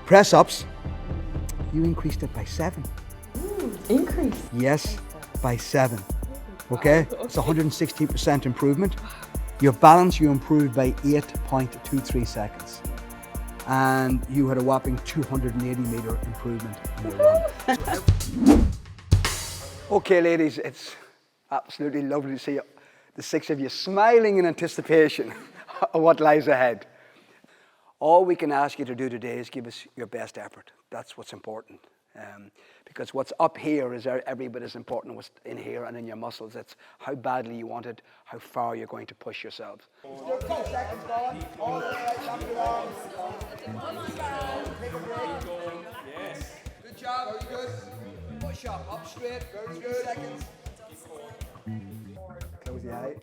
Press ups, you increased it by 7. Increase? Yes, by 7. Okay, it's 160% improvement. Your balance, you improved by 8.23 seconds. And you had a whopping 280 meter improvement in your run. Okay, ladies, it's absolutely lovely to see the 6 of you smiling in anticipation of what lies ahead. All we can ask you to do today is give us your best effort. That's what's important. Because what's up here is every bit as important as what's in here and in your muscles. It's how badly you want it, how far you're going to push yourselves. Good job, very good. Push up straight, very good. 2 seconds. Close the eye.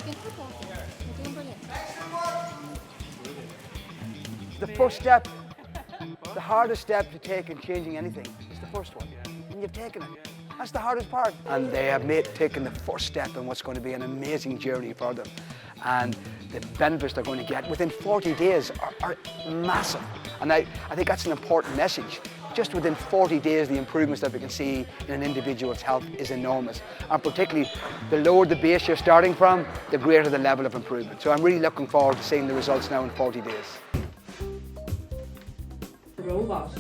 You're doing brilliant. The first step, the hardest step to take in changing anything is the first one. And you've taken it. That's the hardest part. And they have taken the first step in what's going to be an amazing journey for them. And the benefits they're going to get within 40 days are massive. And I think that's an important message. Just within 40 days, the improvements that we can see in an individual's health is enormous. And particularly, the lower the base you're starting from, the greater the level of improvement. So I'm really looking forward to seeing the results now in 40 days. Robot.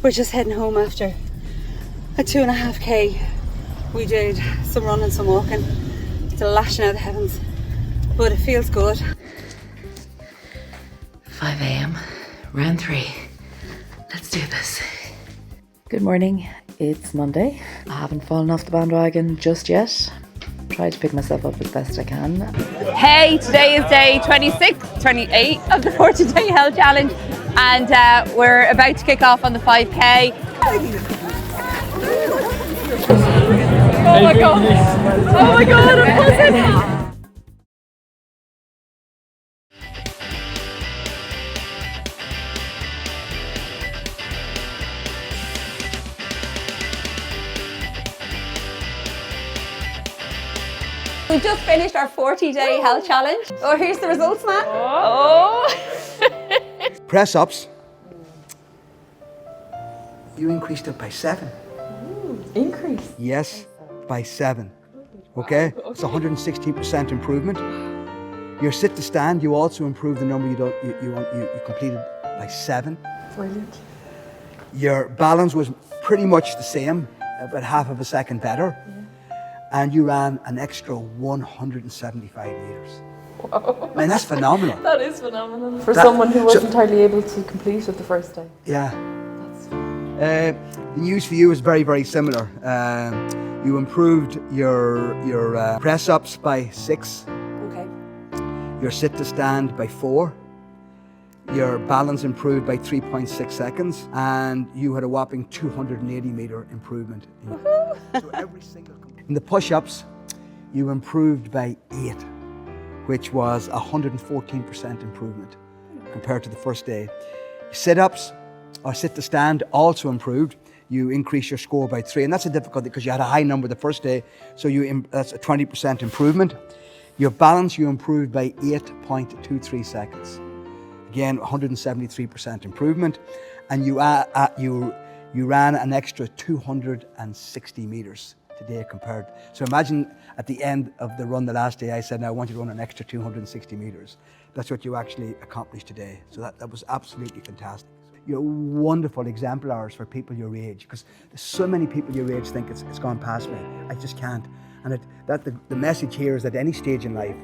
We're just heading home after a 2.5k. We did some running, some walking. It's a lashing out of the heavens, but it feels good. 5 a.m. round 3. Let's do this. Good morning. It's Monday. I haven't fallen off the bandwagon just yet. Try to pick myself up as best I can. Hey, today is day 26, 28 of the 40-day health challenge, and we're about to kick off on the 5k. Oh my god! Oh my god! I'm buzzing! We just finished our 40-day health challenge. Oh, here's the results, Matt. Oh. Press ups, you increased it by 7. Increase? Yes, by 7. Okay, it's 160% improvement. Your sit to stand, you also improved the number you completed by 7. Brilliant. Your balance was pretty much the same, about half of a second better. And you ran an extra 175 meters. Whoa. Man, that's phenomenal. That is phenomenal. For someone who wasn't entirely able to complete it the first day. Yeah. That's The news for you is very, very similar. You improved your press ups by 6. Okay. Your sit to stand by 4. Your balance improved by 3.6 seconds, and you had a whopping 280 meter improvement. So every single. In the push-ups, you improved by 8, which was 114% improvement compared to the first day. Sit-ups, or sit to stand, also improved. You increased your score by 3, and that's a difficulty because you had a high number the first day, so that's a 20% improvement. Your balance, you improved by 8.23 seconds. Again, 173% improvement, and you ran an extra 260 meters today compared. So imagine at the end of the run the last day, I said, now I want you to run an extra 260 meters. That's what you actually accomplished today. So that was absolutely fantastic. You're wonderful exemplars for people your age, because there's so many people your age think it's gone past me. I just can't. And the message here is that at any stage in life,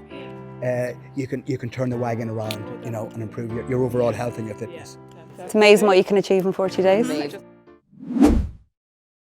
you can turn the wagon around, and improve your overall health and your fitness. It's amazing what you can achieve in 40 days. Amazing.